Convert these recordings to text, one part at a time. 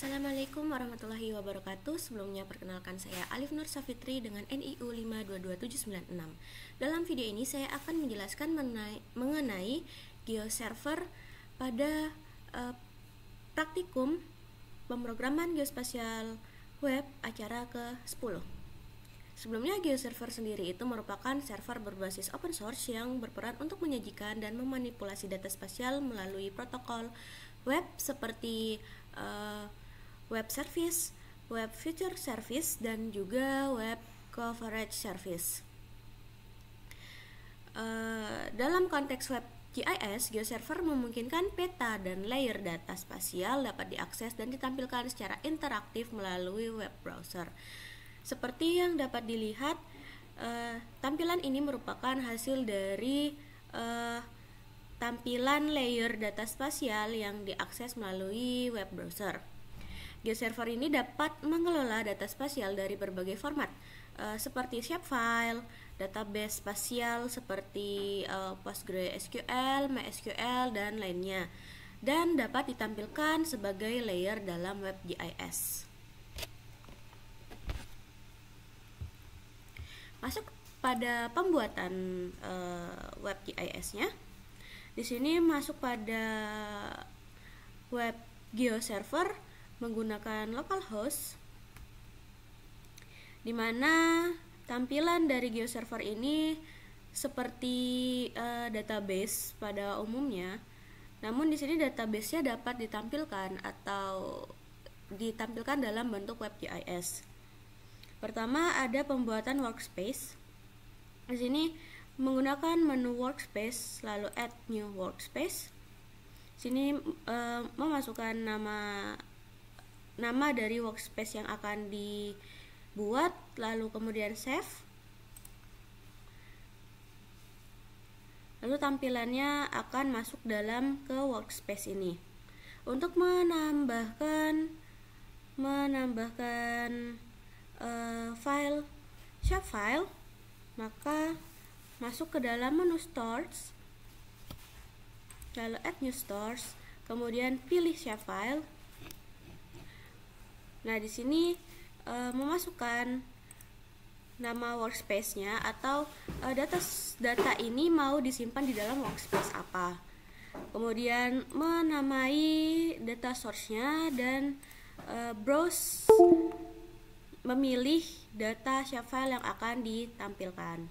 Assalamualaikum warahmatullahi wabarakatuh. Sebelumnya perkenalkan saya Alif Nur Safitri dengan NIU 522796. Dalam video ini saya akan menjelaskan mengenai GeoServer pada praktikum pemrograman geospasial web acara ke-10. Sebelumnya, GeoServer sendiri itu merupakan server berbasis open source yang berperan untuk menyajikan dan memanipulasi data spasial melalui protokol web seperti web service, web feature service, dan juga web coverage service. Dalam konteks web GIS, GeoServer memungkinkan peta dan layer data spasial dapat diakses dan ditampilkan secara interaktif melalui web browser. Seperti yang dapat dilihat, tampilan ini merupakan hasil dari tampilan layer data spasial yang diakses melalui web browser. GeoServer ini dapat mengelola data spasial dari berbagai format, seperti shapefile, database spasial seperti PostgreSQL, MySQL, dan lainnya, dan dapat ditampilkan sebagai layer dalam web GIS. Masuk pada pembuatan web GIS-nya. Di sini masuk pada web GeoServer menggunakan localhost, di mana tampilan dari GeoServer ini seperti database pada umumnya. Namun di sini database-nya dapat ditampilkan atau ditampilkan dalam bentuk web GIS. Pertama ada pembuatan workspace. Di sini menggunakan menu workspace, lalu add new workspace. Sini memasukkan nama dari workspace yang akan dibuat, lalu kemudian save. Lalu tampilannya akan masuk dalam ke workspace ini. Untuk menambahkan file shapefile, maka masuk ke dalam menu stores, lalu add new stores, kemudian pilih shapefile. Nah, di sini memasukkan nama workspace-nya atau data ini mau disimpan di dalam workspace apa. Kemudian menamai data source-nya dan browse, memilih data shapefile yang akan ditampilkan.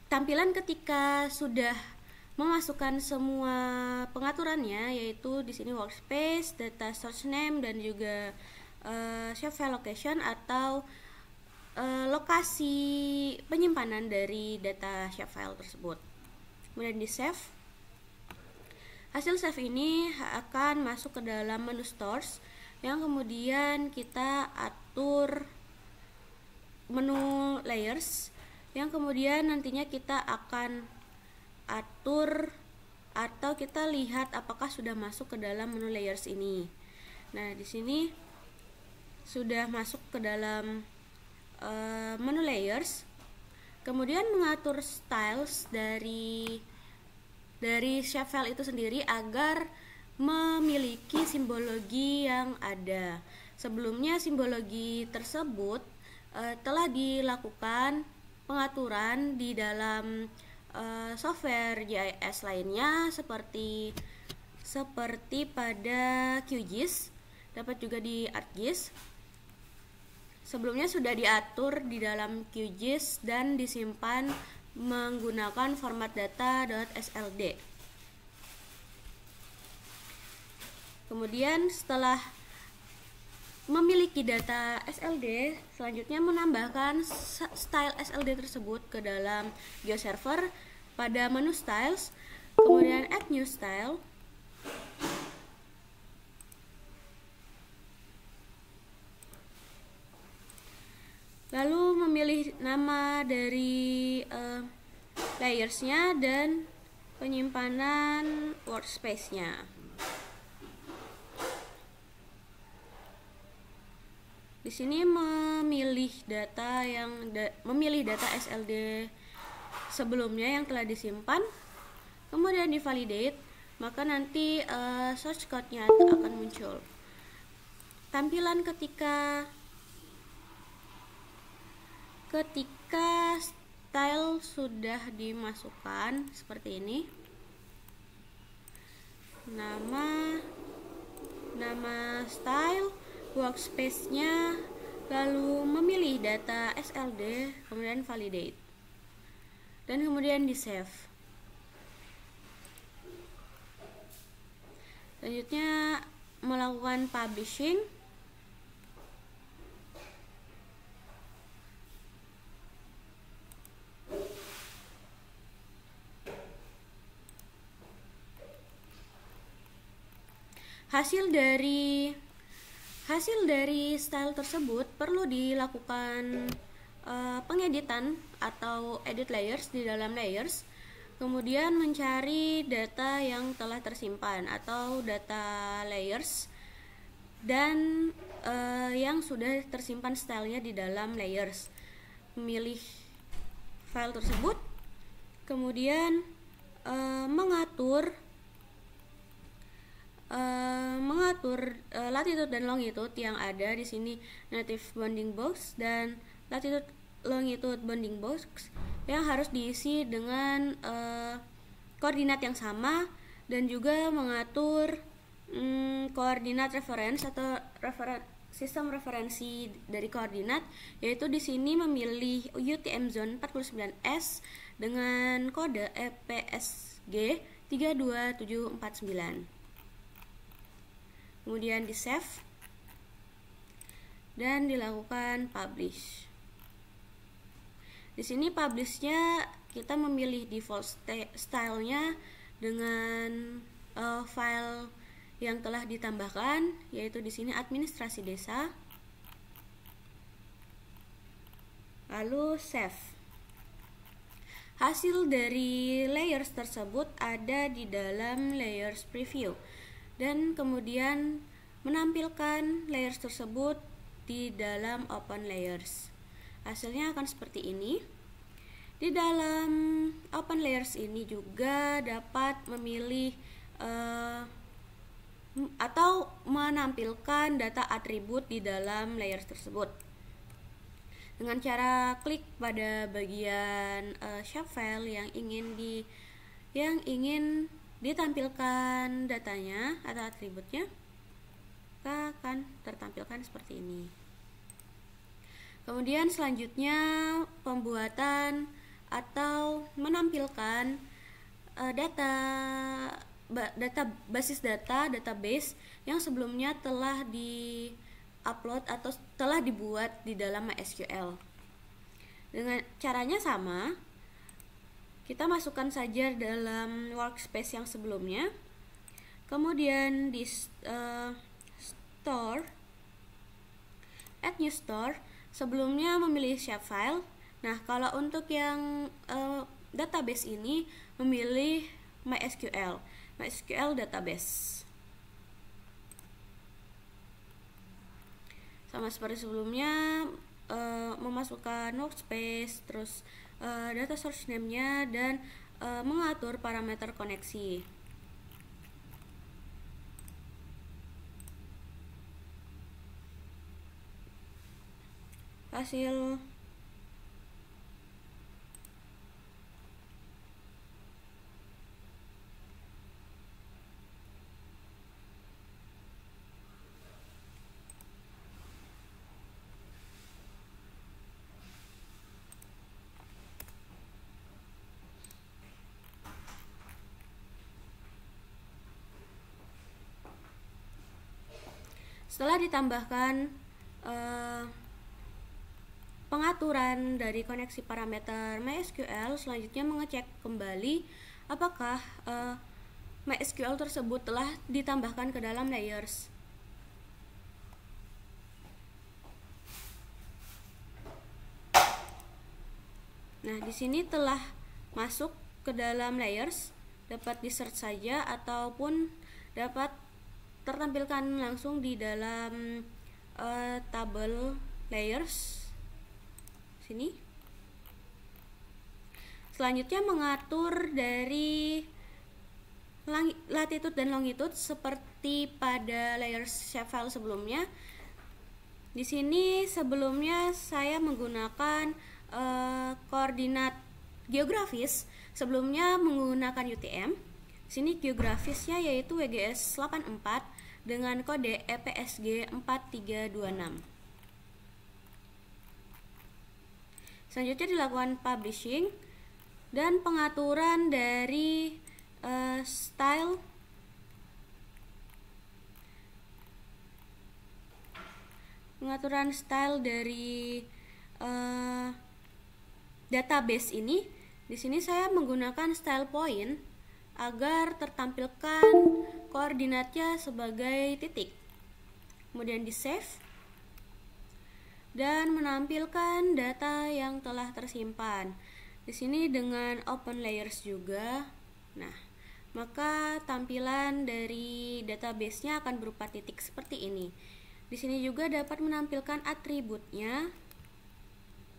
Tampilan ketika sudah memasukkan semua pengaturannya, yaitu di sini workspace, data source name, dan juga shapefile location atau lokasi penyimpanan dari data shapefile tersebut. Kemudian di save. Hasil save ini akan masuk ke dalam menu stores, yang kemudian kita atur menu layers, yang kemudian nantinya kita akan atur atau kita lihat apakah sudah masuk ke dalam menu layers ini. Nah, di sini sudah masuk ke dalam menu layers. Kemudian mengatur styles dari shapefile itu sendiri agar memiliki simbologi yang ada. Sebelumnya simbologi tersebut telah dilakukan pengaturan di dalam software GIS lainnya seperti pada QGIS, dapat juga di ArcGIS. Sebelumnya sudah diatur di dalam QGIS dan disimpan menggunakan format data.sld. Kemudian setelah memiliki data SLD, selanjutnya menambahkan style SLD tersebut ke dalam GeoServer pada menu styles, kemudian add new style. Lalu memilih nama dari layersnya dan penyimpanan workspace-nya. Di sini memilih data SLD sebelumnya yang telah disimpan, kemudian divalidate, maka nanti source code-nya akan muncul. Tampilan ketika style sudah dimasukkan seperti ini. Nama style, workspace-nya, lalu memilih data SLD, kemudian validate, dan kemudian di save. Selanjutnya melakukan publishing. Hasil dari style tersebut perlu dilakukan pengeditan atau edit layers di dalam layers, kemudian mencari data yang telah tersimpan atau data layers dan yang sudah tersimpan stylenya di dalam layers. Memilih file tersebut, kemudian mengatur latitude dan longitude yang ada di sini, native bounding box dan latitude longitude bounding box yang harus diisi dengan koordinat yang sama, dan juga mengatur koordinat reference atau sistem referensi dari koordinat, yaitu di sini memilih UTM zone 49S dengan kode EPSG 32749. Kemudian di save dan dilakukan publish. Di sini publishnya kita memilih default stylenya dengan file yang telah ditambahkan, yaitu di sini administrasi desa. Lalu save. Hasil dari layers tersebut ada di dalam layers preview, dan kemudian menampilkan layers tersebut di dalam open layers. Hasilnya akan seperti ini. Di dalam open layers ini juga dapat memilih atau menampilkan data atribut di dalam layers tersebut dengan cara klik pada bagian shapefile yang ingin ditampilkan datanya atau atributnya, akan tertampilkan seperti ini. Kemudian selanjutnya pembuatan atau menampilkan database yang sebelumnya telah di-upload atau telah dibuat di dalam MySQL. Dengan caranya sama, kita masukkan saja dalam workspace yang sebelumnya, kemudian di store, add new store, sebelumnya memilih shapefile. Nah, kalau untuk yang database ini memilih MySQL database. Sama seperti sebelumnya, memasukkan workspace, terus data source name-nya, dan mengatur parameter koneksi. Hasil setelah ditambahkan pengaturan dari koneksi parameter MySQL, selanjutnya mengecek kembali apakah MySQL tersebut telah ditambahkan ke dalam layers. Nah, di sini telah masuk ke dalam layers, dapat di search saja ataupun dapat tertampilkan langsung di dalam tabel layers sini. Selanjutnya mengatur dari latitude dan longitude seperti pada layer shapefile sebelumnya. Di sini sebelumnya saya menggunakan koordinat geografis, sebelumnya menggunakan UTM. Di sini geografisnya yaitu WGS 84 dengan kode EPSG 4326. Selanjutnya dilakukan publishing dan pengaturan dari style dari database ini. Di sini saya menggunakan style point agar tertampilkan koordinatnya sebagai titik. Kemudian di save dan menampilkan data yang telah tersimpan. Di sini dengan open layers juga. Nah, maka tampilan dari database-nya akan berupa titik seperti ini. Di sini juga dapat menampilkan atributnya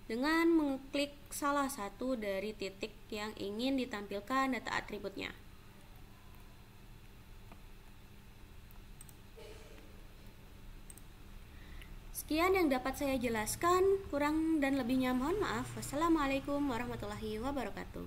dengan mengklik salah satu dari titik yang ingin ditampilkan data atributnya. Sekian yang dapat saya jelaskan, kurang dan lebihnya mohon maaf. Wassalamualaikum warahmatullahi wabarakatuh.